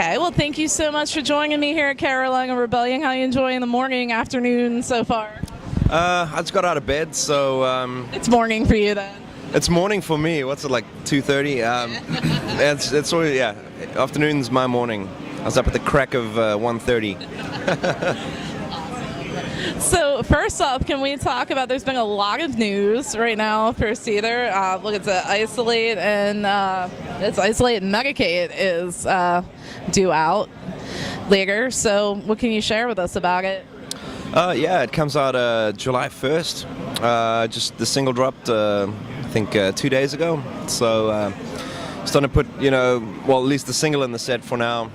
Okay, well, thank you so much for joining me here at Carolina Rebellion. How are you enjoying the morning, afternoon so far? I just got out of bed, so It's morning for you then. it's morning for me. What's it, like 2:30? It's always, yeah. Afternoon's my morning. I was up at the crack of 1:30. So first off, can we talk about, there's been a lot of news right now for Seether. Look, it's Isolate and Medicaid is due out later. So what can you share with us about it? Yeah, it comes out July 1st. Just the single dropped, I think, 2 days ago. So starting to put, well, at least the single in the set for now.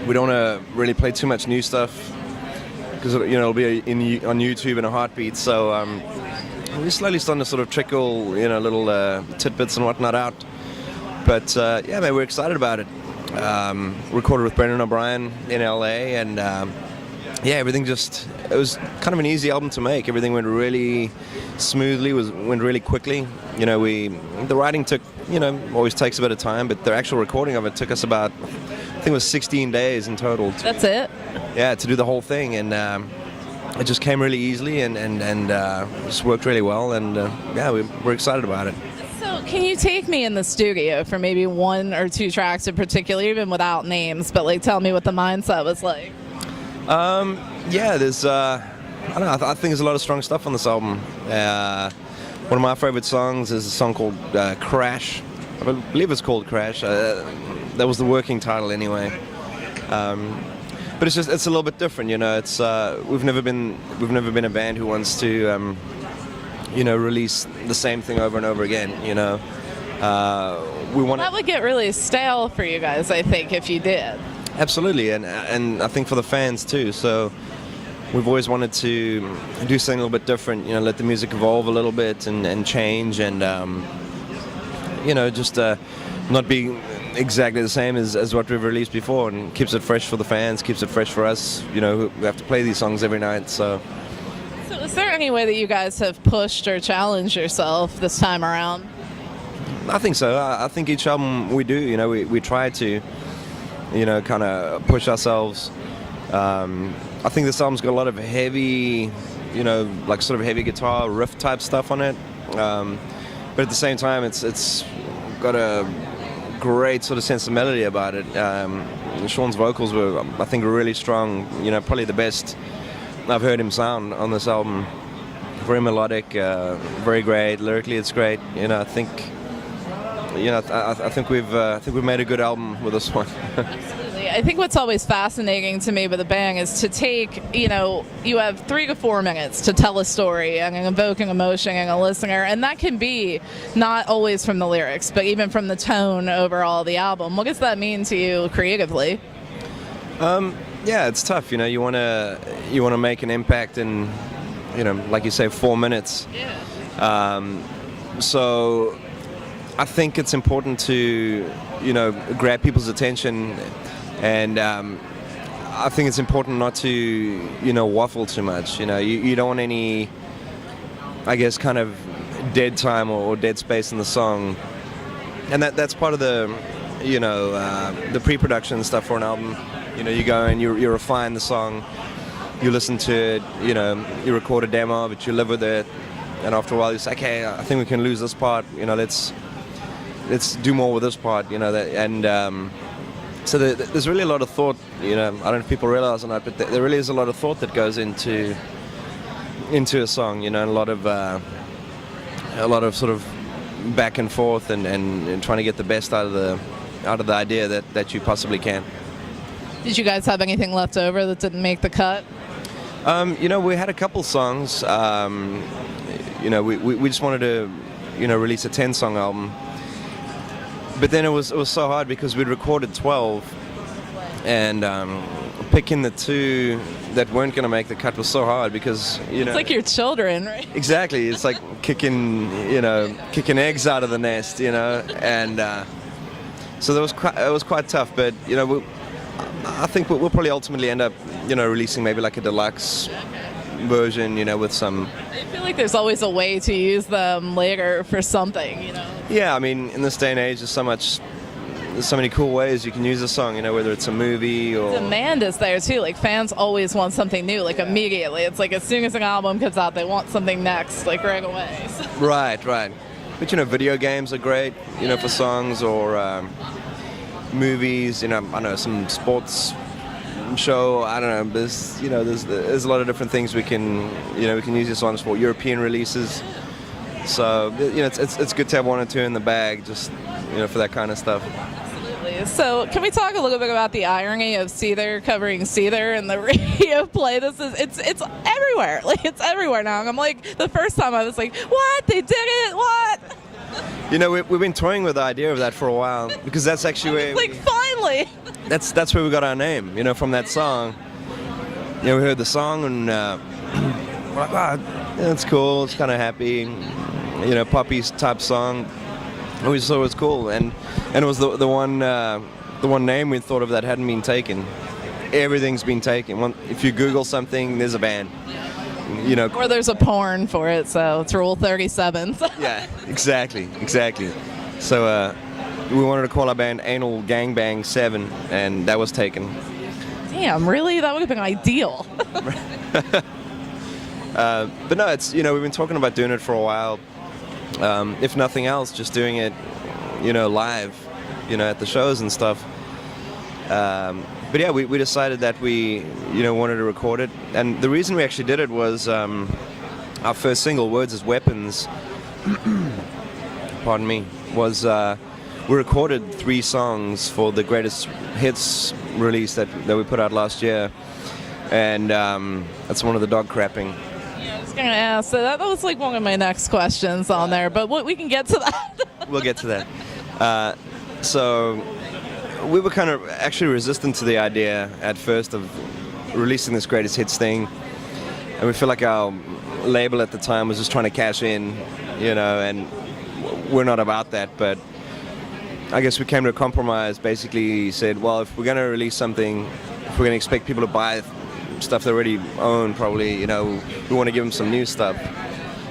We don't want to really play too much new stuff, because it'll be on YouTube in a heartbeat. So we're slowly starting to sort of trickle little tidbits and whatnot out. But yeah, man, we're excited about it. Recorded with Brendan O'Brien in LA, and yeah, everything it was kind of an easy album to make. Everything went really smoothly, went really quickly. The writing took, always takes a bit of time, but the actual recording of it took us about, I think it was 16 days in total. That's it? Yeah, to do the whole thing, and it just came really easily and just worked really well, and yeah, we're excited about it. So can you take me in the studio for maybe one or two tracks in particular, even without names, but like tell me what the mindset was like? Yeah, there's I don't know, I think there's a lot of strong stuff on this album. One of my favorite songs is a song called Crash. I believe it's called Crash. That was the working title anyway. But it's a little bit different, It's we've never been a band who wants to release the same thing over and over again. We want that would get really stale for you guys, I think, if you did. Absolutely, and I think for the fans too. So we've always wanted to do something a little bit different. Let the music evolve a little bit and change, and just not be exactly the same as what we've released before, and keeps it fresh for the fans, keeps it fresh for us, who have to play these songs every night. So is there any way that you guys have pushed or challenged yourself this time around? I think so. I think each album we do, we try to, kind of push ourselves. I think this album's got a lot of heavy, like sort of heavy guitar riff type stuff on it. But at the same time, it's got a great sort of sense of melody about it. Sean's vocals were, I think, really strong. Probably the best I've heard him sound on this album. Very melodic, very great. Lyrically, it's great. I think, I think we've made a good album with this one. Absolutely. I think what's always fascinating to me with a band is to take, you have 3 to 4 minutes to tell a story and evoke an emotion in a listener, and that can be not always from the lyrics, but even from the tone overall of the album. What does that mean to you creatively? Yeah, it's tough. You want to make an impact in, like you say, 4 minutes. Yeah. So I think it's important to, grab people's attention, and I think it's important not to, waffle too much. You don't want any, I guess, kind of dead time or dead space in the song, and that's part of the, the pre-production stuff for an album. You go and you refine the song, you listen to it, you record a demo of it, you live with it, and after a while you say, okay, I think we can lose this part. Let's do more with this part. So there's really a lot of thought. I don't know if people realize or not, but there really is a lot of thought that goes into a song. And a lot of sort of back and forth and trying to get the best out of the idea that you possibly can. Did you guys have anything left over that didn't make the cut? We had a couple songs. We just wanted to, release a 10-song album. But then it was so hard because we'd recorded 12, and picking the 2 that weren't going to make the cut was so hard because, It's like your children, right? Exactly. It's like kicking eggs out of the nest, and so it was quite tough. But, I think we'll probably ultimately end up, releasing maybe like a deluxe version, with some... I feel like there's always a way to use them later for something, Yeah, I mean, in this day and age, there's so much, there's so many cool ways you can use a song, whether it's a movie or... Demand is there too. Like, fans always want something new, like immediately. It's like as soon as an album comes out, they want something next, like right away. Right. But video games are great, for songs, or movies. I don't know, some sports show. I don't know. There's a lot of different things we can use your songs for. European releases. So it's good to have one or two in the bag, just for that kind of stuff. Absolutely. So can we talk a little bit about the irony of Seether covering Seether and the radio play? It's everywhere. Like, it's everywhere now. And I'm like, the first time I was like, what? They did it? What? We've been toying with the idea of that for a while, because that's actually where finally. That's where we got our name. From that song. We heard the song and we're like, wow, that's cool. It's kind of happy. Poppy type song. We just thought it was cool, and it was the one name we thought of that hadn't been taken. Everything's been taken. If you Google something, there's a band. Or there's a porn for it, so it's Rule 37. Yeah, exactly. So we wanted to call our band Anal Gangbang 7, and that was taken. Damn, really? That would have been ideal. But no, it's we've been talking about doing it for a while. If nothing else, just doing it, live, at the shows and stuff. But yeah, we decided that we, wanted to record it. And the reason we actually did it was our first single, Words as Weapons, pardon me, was we recorded 3 songs for the greatest hits release that we put out last year. And that's one of the dog crapping. Yeah, I was going to ask. So that was like one of my next questions on there, but we can get to that. We'll get to that. So we were kind of actually resistant to the idea at first of releasing this greatest hits thing, and we feel like our label at the time was just trying to cash in, and we're not about that. But I guess we came to a compromise. Basically said, well, if we're going to release something, if we're going to expect people to buy stuff they already own, probably, we want to give them some new stuff.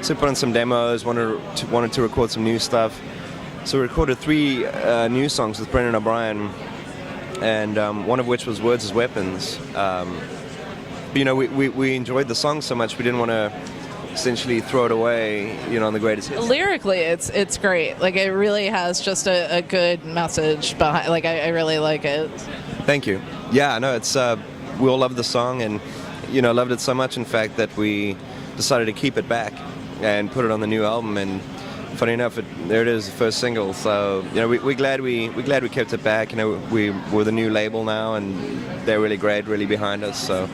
So we put on some demos, wanted to record some new stuff. So we recorded 3 new songs with Brendan O'Brien, and one of which was Words as Weapons. But, we enjoyed the song so much, we didn't want to essentially throw it away, on the greatest hits. Lyrically, it's great. Like, it really has just a good message behind. Like, I really like it. Thank you. Yeah, no, it's we all loved the song, and loved it so much, in fact, that we decided to keep it back and put it on the new album. And funny enough, there it is, the first single. So we're glad we kept it back. We're the new label now, and they're really great, really behind us. So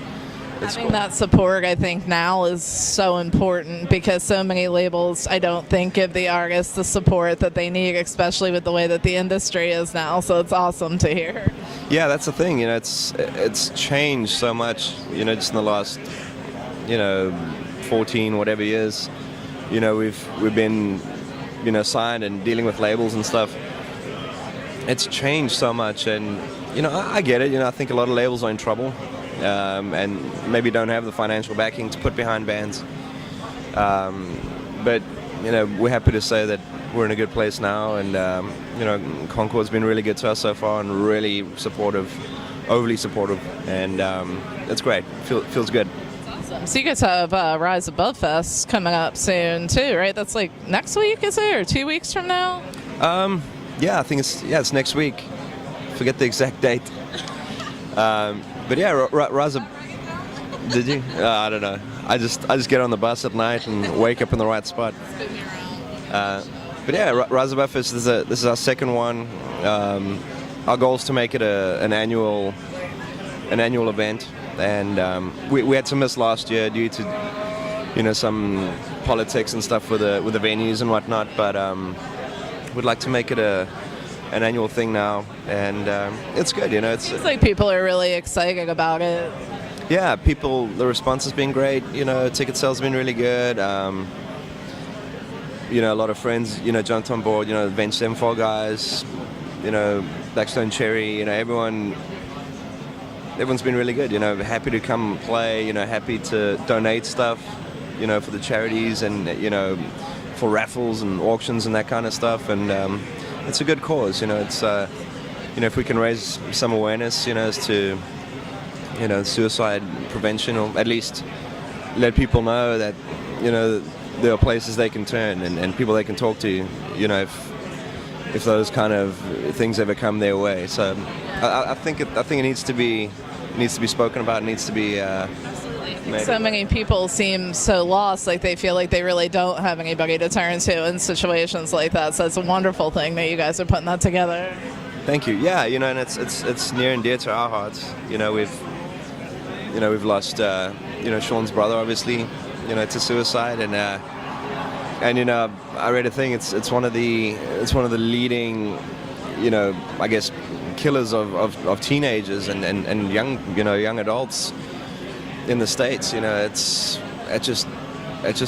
having that support, I think, now is so important, because so many labels, I don't think, give the artists the support that they need, especially with the way that the industry is now. So it's awesome to hear. Yeah, that's the thing. It's changed so much. Just in the last 14 whatever years. We've been signed and dealing with labels and stuff. It's changed so much, and I get it. I think a lot of labels are in trouble. And maybe don't have the financial backing to put behind bands. But we're happy to say that we're in a good place now, and Concord's been really good to us so far, and really supportive, overly supportive, and it's great. Feels good. Awesome. So you guys have Rise Above Fest coming up soon too, right? That's like next week, is it, or 2 weeks from now? Yeah, I think it's next week. Forget the exact date. But yeah, Rise Above. Did you? I don't know. I just get on the bus at night and wake up in the right spot. But yeah, Rise Above Fest, this is our second one. Our goal is to make it an annual event, and we had to miss last year due to some politics and stuff with the venues and whatnot. But we'd like to make it an annual thing now, and it's good. It's like people are really excited about it. Yeah, the response has been great. Ticket sales have been really good. A lot of friends, jumped on board. The Avenged Sevenfold guys, Blackstone Cherry. Everyone's been really good. Happy to come play. Happy to donate stuff. For the charities, and for raffles and auctions and that kind of stuff. And it's a good cause. It's if we can raise some awareness, as to, suicide prevention, or at least let people know that, there are places they can turn and people they can talk to, if those kind of things ever come their way. So I think it needs to be spoken about. It needs to be. So many people seem so lost, like they feel like they really don't have anybody to turn to in situations like that. So it's a wonderful thing that you guys are putting that together. Thank you. Yeah, and it's near and dear to our hearts. We've lost Sean's brother, obviously, to suicide, and I read a thing. It's one of the leading, I guess, killers of teenagers and young adults in the States. It just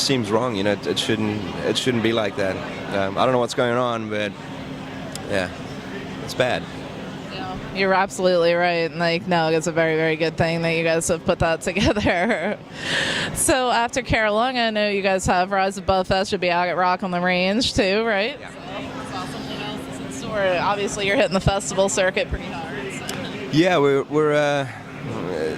seems wrong. It shouldn't be like that. I don't know what's going on, but yeah, it's bad. You're absolutely right. No, it's a very, very good thing that you guys have put that together. So after Carolina, I know you guys have Rise Above Fest. You'll be out at Rock on the Range too, right? Yeah. That's awesome. What else is in store? Obviously, you're hitting the festival circuit pretty hard. So. Yeah, we're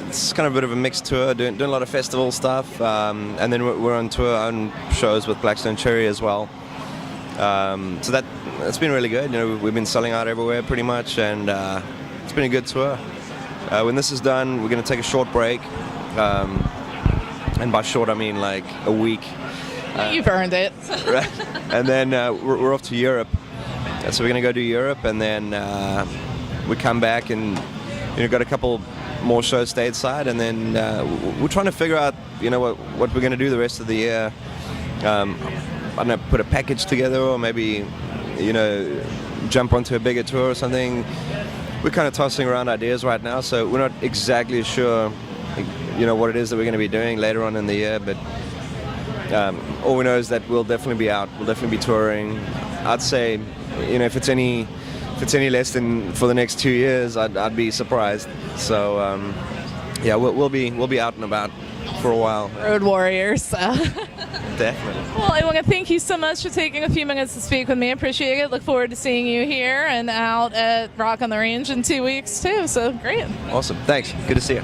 it's kind of a bit of a mixed tour, doing a lot of festival stuff, and then we're on tour on shows with Blackstone Cherry as well. So that's been really good. We've been selling out everywhere pretty much, and it's been a good tour. When this is done, we're going to take a short break, and by short I mean like a week. You've earned it. Right. And then we're off to Europe. So we're going to go to Europe, and then we come back and got a couple more shows stateside, and then we're trying to figure out what we're going to do the rest of the year. I don't know, put a package together, or maybe jump onto a bigger tour or something. We're kind of tossing around ideas right now, so we're not exactly sure what it is that we're going to be doing later on in the year, but all we know is that we'll definitely be out. We'll definitely be touring. I'd say if it's any less than for the next 2 years, I'd be surprised. So yeah, we'll be out and about for a while. Road warriors. Definitely. Well, I want to thank you so much for taking a few minutes to speak with me. I appreciate it. Look forward to seeing you here and out at Rock on the Range in 2 weeks too. So great. Awesome. Thanks. Good to see you.